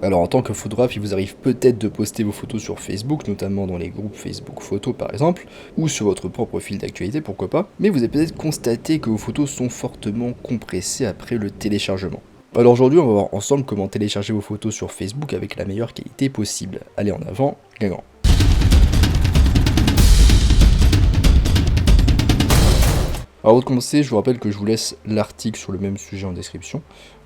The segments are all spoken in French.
Alors en tant que photographe, il vous arrive peut-être de poster vos photos sur Facebook, notamment dans les groupes Facebook Photos par exemple, ou sur votre propre fil d'actualité, pourquoi pas, mais vous avez peut-être constaté que vos photos sont fortement compressées après le téléchargement. Alors aujourd'hui, on va voir ensemble comment télécharger vos photos sur Facebook avec la meilleure qualité possible. Allez en avant, gagnant. Alors avant de commencer, je vous rappelle que je vous laisse l'article sur le même sujet en description.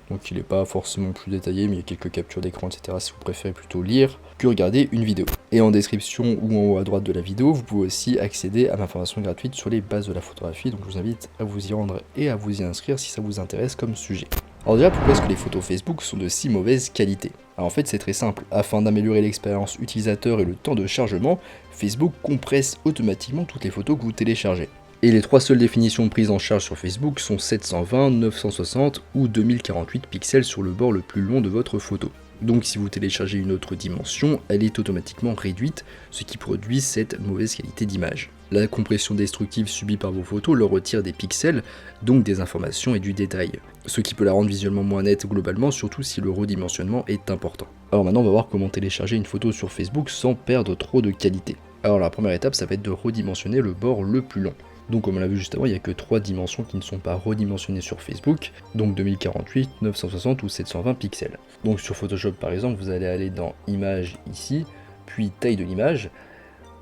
Donc il n'est pas forcément plus détaillé, mais il y a quelques captures d'écran, etc. si vous préférez plutôt lire que regarder une vidéo. Et en description ou en haut à droite de la vidéo, vous pouvez aussi accéder à ma formation gratuite sur les bases de la photographie. Donc je vous invite à vous y rendre et à vous y inscrire si ça vous intéresse comme sujet. Alors déjà, pourquoi est-ce que les photos Facebook sont de si mauvaise qualité? Alors en fait, c'est très simple. Afin d'améliorer l'expérience utilisateur et le temps de chargement, Facebook compresse automatiquement toutes les photos que vous téléchargez. Et les trois seules définitions prises en charge sur Facebook sont 720, 960 ou 2048 pixels sur le bord le plus long de votre photo. Donc si vous téléchargez une autre dimension, elle est automatiquement réduite, ce qui produit cette mauvaise qualité d'image. La compression destructive subie par vos photos leur retire des pixels, donc des informations et du détail, ce qui peut la rendre visuellement moins nette globalement, surtout si le redimensionnement est important. Alors maintenant on va voir comment télécharger une photo sur Facebook sans perdre trop de qualité. Alors la première étape, ça va être de redimensionner le bord le plus long. Donc comme on l'a vu juste avant, il n'y a que 3 dimensions qui ne sont pas redimensionnées sur Facebook, donc 2048, 960 ou 720 pixels. Donc sur Photoshop par exemple, vous allez aller dans Image ici, puis Taille de l'image.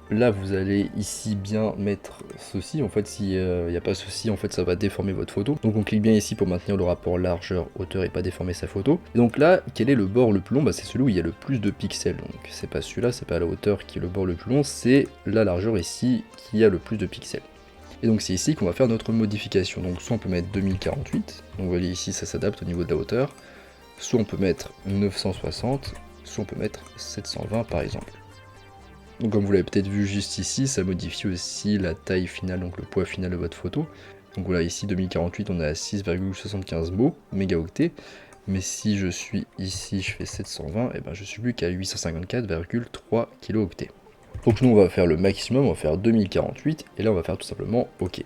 Là vous allez ici bien mettre ceci, en fait s'il n'y a pas ceci, en fait ça va déformer votre photo. Donc on clique bien ici pour maintenir le rapport largeur-hauteur et pas déformer sa photo. Et donc là, quel est le bord le plus long? C'est celui où il y a le plus de pixels, donc c'est pas celui-là, c'est pas la hauteur qui est le bord le plus long, c'est la largeur ici qui a le plus de pixels. Et donc c'est ici qu'on va faire notre modification. Donc soit on peut mettre 2048, donc vous voyez ici ça s'adapte au niveau de la hauteur, soit on peut mettre 960, soit on peut mettre 720 par exemple. Donc comme vous l'avez peut-être vu juste ici, ça modifie aussi la taille finale, donc le poids final de votre photo. Donc voilà, ici 2048 on est à 6,75 mots, mégaoctets, mais si je suis ici, je fais 720, et ben je suis plus qu'à 854,3 kilooctets. Donc nous on va faire le maximum, on va faire 2048 et là on va faire tout simplement OK.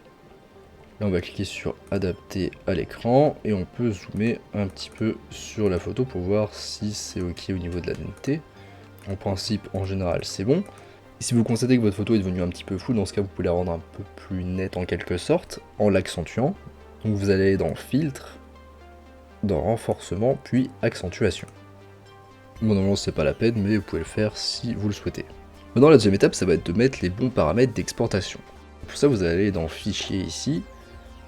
Là on va cliquer sur adapter à l'écran et on peut zoomer un petit peu sur la photo pour voir si c'est OK au niveau de la netteté. En principe en général c'est bon. Et si vous constatez que votre photo est devenue un petit peu floue, dans ce cas vous pouvez la rendre un peu plus nette en quelque sorte en l'accentuant. Donc vous allez dans filtre, dans renforcement puis accentuation. Bon normalement c'est pas la peine mais vous pouvez le faire si vous le souhaitez. Maintenant la deuxième étape ça va être de mettre les bons paramètres d'exportation. Pour ça vous allez aller dans fichier ici,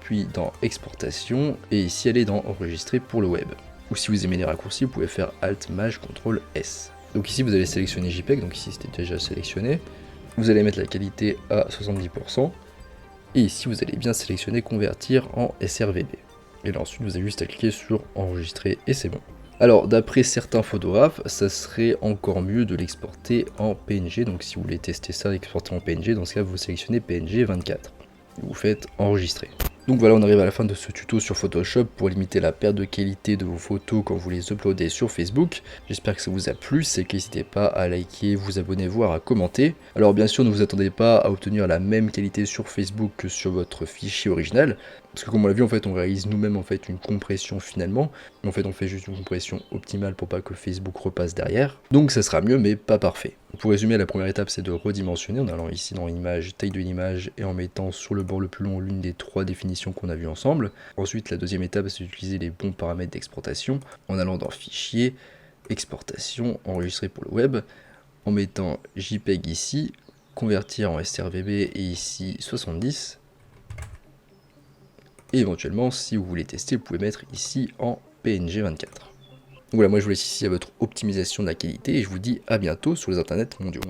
puis dans exportation et ici aller dans enregistrer pour le web. Ou si vous aimez les raccourcis vous pouvez faire Alt Maj CTRL S. Donc ici vous allez sélectionner JPEG, donc ici c'était déjà sélectionné. Vous allez mettre la qualité à 70%. Et ici vous allez bien sélectionner convertir en SRVB. Et là ensuite vous avez juste à cliquer sur enregistrer et c'est bon. Alors d'après certains photographes, ça serait encore mieux de l'exporter en PNG, donc si vous voulez tester ça, exporter en PNG, dans ce cas vous sélectionnez PNG 24, et vous faites enregistrer. Donc voilà, on arrive à la fin de ce tuto sur Photoshop pour limiter la perte de qualité de vos photos quand vous les uploadez sur Facebook. J'espère que ça vous a plu, c'est que n'hésitez pas à liker, vous abonner, voire à commenter. Alors bien sûr, ne vous attendez pas à obtenir la même qualité sur Facebook que sur votre fichier original, parce que comme on l'a vu, en fait, on réalise nous-mêmes en fait une compression finalement. En fait, on fait juste une compression optimale pour pas que Facebook repasse derrière. Donc ça sera mieux, mais pas parfait. Pour résumer, la première étape, c'est de redimensionner en allant ici dans Image, Taille de l'image et en mettant sur le bord le plus long l'une des 3 définitions qu'on a vues ensemble. Ensuite, la deuxième étape, c'est d'utiliser les bons paramètres d'exportation en allant dans Fichier, Exportation, Enregistrer pour le web, en mettant JPEG ici, convertir en SRVB et ici 70. Et éventuellement, si vous voulez tester, vous pouvez mettre ici en PNG 24. Donc voilà, moi je vous laisse ici à votre optimisation de la qualité et je vous dis à bientôt sur les internets mondiaux.